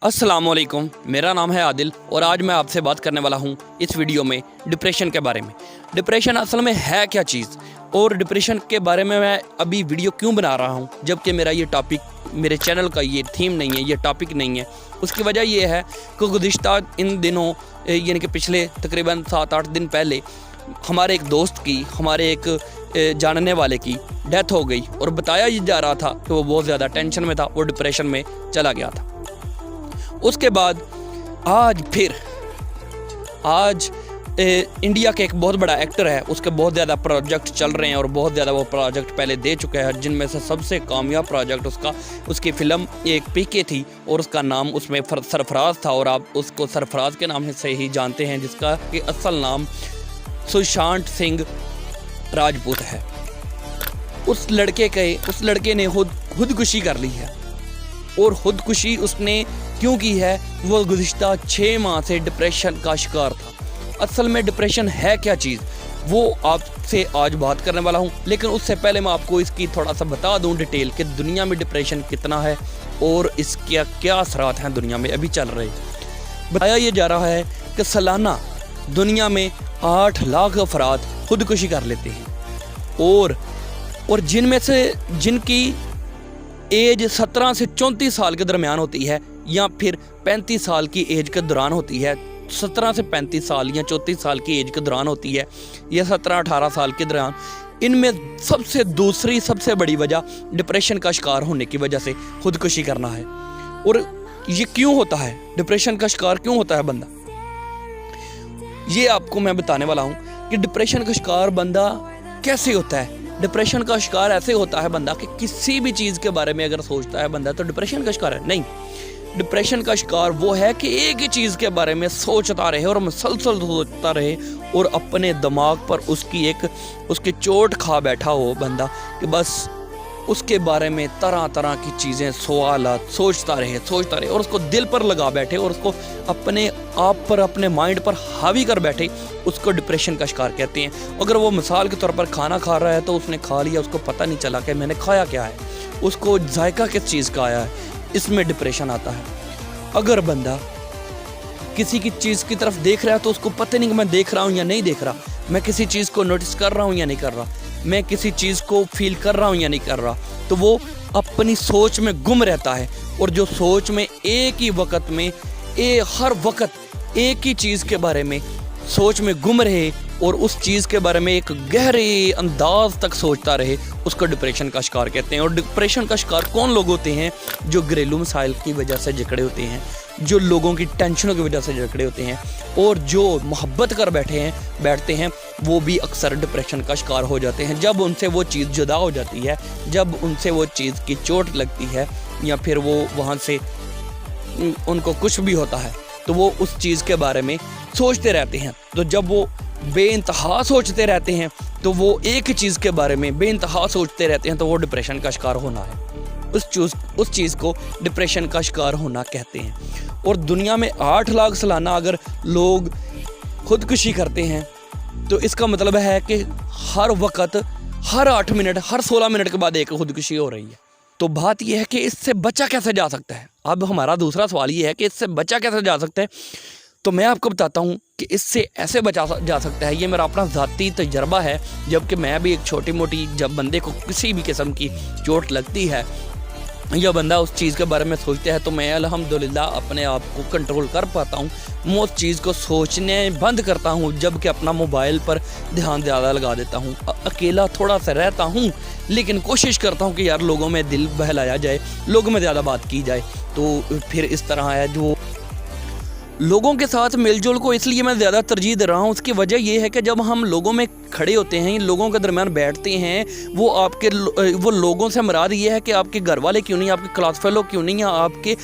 अस्सलाम वालेकुम, मेरा नाम है आदिल और आज मैं आपसे बात करने वाला हूँ इस वीडियो में डिप्रेशन के बारे में। डिप्रेशन असल में है क्या चीज़ और डिप्रेशन के बारे में मैं अभी वीडियो क्यों बना रहा हूँ जबकि मेरा ये टॉपिक मेरे चैनल का ये थीम नहीं है, ये टॉपिक नहीं है। उसकी वजह ये है कि गुज़िश्ता इन दिनों यानी कि पिछले तकरीबन 7-8 दिन पहले हमारे एक दोस्त की, हमारे एक जानने वाले की डेथ हो गई और बताया ये जा रहा था कि वो बहुत ज़्यादा टेंशन में था, वो डिप्रेशन में चला गया था। उसके बाद आज इंडिया के एक बहुत बड़ा एक्टर है, उसके बहुत ज़्यादा प्रोजेक्ट चल रहे हैं और बहुत ज़्यादा वो प्रोजेक्ट पहले दे चुके हैं, जिनमें से सबसे कामयाब प्रोजेक्ट उसकी फ़िल्म एक पीके थी और उसका नाम उसमें सरफराज था और आप उसको सरफराज के नाम से ही जानते हैं, जिसका कि असल नाम सुशांत सिंह राजपूत है। उस लड़के ने खुदकुशी कर ली है और खुदकुशी उसने क्यों की है, वो गुज़िश्ता 6 माह से डिप्रेशन का शिकार था। असल में डिप्रेशन है क्या चीज़, वो आपसे आज बात करने वाला हूँ। लेकिन उससे पहले मैं आपको इसकी थोड़ा सा बता दूँ डिटेल कि दुनिया में डिप्रेशन कितना है और इसके क्या असरात हैं दुनिया में अभी चल रहे। बताया ये जा रहा है कि सालाना दुनिया में 8 लाख अफराद खुदकुशी कर लेते हैं और जिनमें से जिनकी एज 17 से 34 साल के दरमियान होती है या फिर 35 साल की एज के दौरान होती है, 17 से 35 साल या 34 साल की एज के दौरान होती है या 17-18 साल के दौरान, इनमें सबसे बड़ी वजह डिप्रेशन का शिकार होने की वजह से खुदकुशी करना है। और ये क्यों होता है, डिप्रेशन का शिकार क्यों होता है बंदा, ये आपको मैं बताने वाला हूँ कि डिप्रेशन का शिकार बंदा कैसे होता है। डिप्रेशन का शिकार ऐसे होता है बंदा कि किसी भी चीज़ के बारे में अगर सोचता है बंदा तो डिप्रेशन का शिकार है नहीं। डिप्रेशन का शिकार वो है कि एक ही चीज़ के बारे में सोचता रहे और मुसलसल सोचता रहे और अपने दिमाग पर उसकी चोट खा बैठा हो बंदा कि बस उसके बारे में तरह तरह की चीज़ें, सवालात सोचता रहे और उसको दिल पर लगा बैठे और उसको अपने आप पर, अपने माइंड पर हावी कर बैठे, उसको डिप्रेशन का शिकार कहते हैं। अगर वो मिसाल के तौर पर खाना खा रहा है तो उसने खा लिया, उसको पता नहीं चला कि मैंने खाया क्या है, उसको जायका किस चीज़ का आया है, इसमें डिप्रेशन आता है। अगर बंदा किसी की चीज़ की तरफ देख रहा है तो उसको पता नहीं कि मैं देख रहा हूँ या नहीं देख रहा, मैं किसी चीज़ को नोटिस कर रहा हूँ या नहीं कर रहा, मैं किसी चीज़ को फील कर रहा हूँ या नहीं कर रहा, तो वो अपनी सोच में गुम रहता है। और जो सोच में एक ही वक्त में हर वक्त एक ही चीज़ के बारे में सोच में गुम रहे और उस चीज़ के बारे में एक गहरे अंदाज तक सोचता रहे, उसको डिप्रेशन का शिकार कहते हैं। और डिप्रेशन का शिकार कौन लोग होते हैं, जो घरेलू मसाइल की वजह से जकड़े होते हैं, जो लोगों की टेंशनों की वजह से जकड़े होते हैं और जो मोहब्बत कर बैठते हैं वो भी अक्सर डिप्रेशन का शिकार हो जाते हैं। जब उनसे वो चीज़ जुदा हो जाती है, जब उनसे वो चीज़ की चोट लगती है या फिर वो वहाँ से उनको कुछ भी होता है तो वो उस चीज़ के बारे में सोचते रहते हैं। तो जब वो बेइंतहा सोचते रहते हैं तो वो एक ही चीज़ के बारे में बेइंतहा सोचते रहते हैं तो वो डिप्रेशन का शिकार होना है। उस चीज़ को डिप्रेशन का शिकार होना कहते हैं। और दुनिया में 8 लाख सालाना अगर लोग खुदकुशी करते हैं तो इसका मतलब है कि हर वक्त, हर 8 मिनट, हर 16 मिनट के बाद एक खुदकुशी हो रही है। तो बात यह है कि इससे बचा कैसे जा सकता है। अब हमारा दूसरा सवाल ये है कि इससे बचा कैसे जा सकता है, तो मैं आपको बताता हूँ कि इससे ऐसे बचा जा सकता है। ये मेरा अपना ज़ाती तजर्बा है, जबकि मैं भी एक छोटी मोटी, जब बंदे को किसी भी किस्म की चोट लगती है या बंदा उस चीज़ के बारे में सोचता है तो मैं अल्हम्दुलिल्लाह अपने आप को कंट्रोल कर पाता हूँ। मैं उस चीज़ को सोचने बंद करता हूँ, जबकि अपना मोबाइल पर ध्यान ज़्यादा लगा देता हूँ। अकेला थोड़ा सा रहता हूँ लेकिन कोशिश करता हूँ कि यार लोगों में दिल बहलाया जाए, लोगों में ज़्यादा बात की जाए। तो फिर इस तरह है, जो लोगों के साथ मिलजुल को इसलिए मैं ज़्यादा तरजीह दे रहा हूँ। उसकी वजह यह है कि जब हम लोगों में खड़े होते हैं, लोगों के दरमियान बैठते हैं, वो लोगों से मुराद ये है कि आपके घर वाले क्यों नहीं, आपके क्लास फेलो क्यों नहीं, या आपके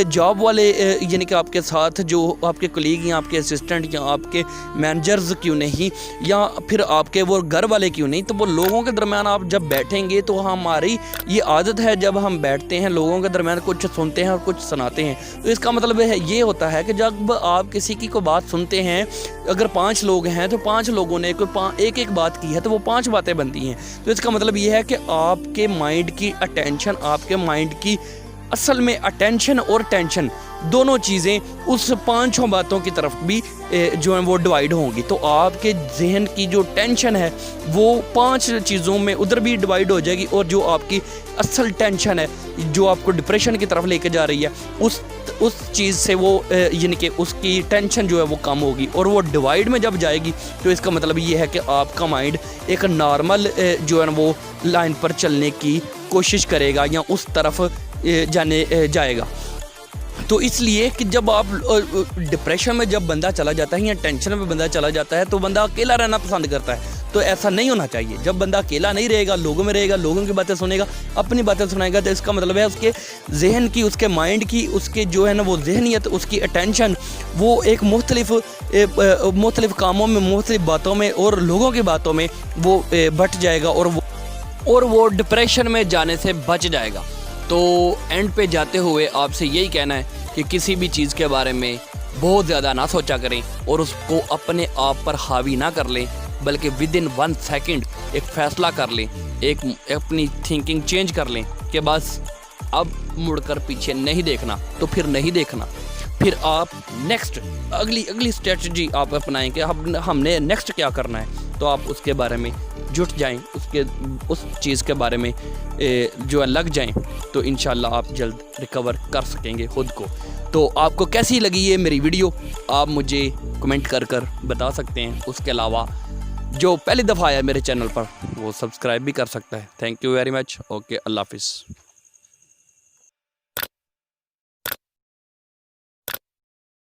जॉब वाले यानी कि आपके साथ जो आपके कलीग या आपके असिस्टेंट या आपके मैनेजर्स क्यों नहीं, या फिर आपके वो घर वाले क्यों नहीं। तो वो लोगों के दरमियान आप जब बैठेंगे तो हमारी ये आदत है, जब हम बैठते हैं लोगों के दरमियान कुछ सुनते हैं और कुछ सुनाते हैं। तो इसका मतलब ये होता है कि जब आप किसी की को बात सुनते हैं, अगर 5 लोग हैं तो 5 लोगों ने कोई एक बात की है तो वो 5 बातें बनती हैं। तो इसका मतलब ये है कि आपके माइंड की अटेंशन, आपके माइंड की असल में अटेंशन और टेंशन दोनों चीज़ें उस 5 बातों की तरफ भी जो है वो डिवाइड होंगी। तो आपके जहन की जो टेंशन है वो 5 चीज़ों में उधर भी डिवाइड हो जाएगी, और जो आपकी असल टेंशन है जो आपको डिप्रेशन की तरफ लेके जा रही है उस चीज़ से वो यानी कि उसकी टेंशन जो है वो कम होगी, और वो डिवाइड में जब जाएगी तो इसका मतलब ये है कि आपका माइंड एक नॉर्मल जो है वो लाइन पर चलने की कोशिश करेगा या उस तरफ जाएगा। तो इसलिए कि जब आप डिप्रेशन में जब बंदा चला जाता है या टेंशन में बंदा चला जाता है तो बंदा अकेला रहना पसंद करता है। तो ऐसा नहीं होना चाहिए। जब बंदा अकेला नहीं रहेगा, लोगों में रहेगा, लोगों की बातें सुनेगा, अपनी बातें सुनाएगा, तो इसका मतलब है उसके जहन की, उसके माइंड की, उसके जो है ना वो जहनियत, उसकी अटेंशन वो एक मुख्तलिफ कामों में, मुख्तलिफ बातों में और लोगों की बातों में वो बट जाएगा और वो डिप्रेशन में जाने से बच जाएगा। तो एंड पे जाते हुए आपसे यही कहना है कि किसी भी चीज़ के बारे में बहुत ज़्यादा ना सोचा करें और उसको अपने आप पर हावी ना कर लें, बल्कि विदिन 1 सेकंड एक फ़ैसला कर लें, एक अपनी थिंकिंग चेंज कर लें कि बस अब मुड़कर पीछे नहीं देखना। तो फिर नहीं देखना, फिर आप नेक्स्ट अगली स्ट्रेटजी आप अपनाएं कि हमने नेक्स्ट क्या करना है। तो आप उसके बारे में जुट जाएं, उस चीज़ के बारे में जो है लग जाएं, तो इंशाल्लाह आप जल्द रिकवर कर सकेंगे खुद को। तो आपको कैसी लगी ये मेरी वीडियो आप मुझे कमेंट कर बता सकते हैं। उसके अलावा जो पहली दफ़ा आया मेरे चैनल पर वो सब्सक्राइब भी कर सकता है। Thank you very much. Okay, अल्लाह हाफिज़।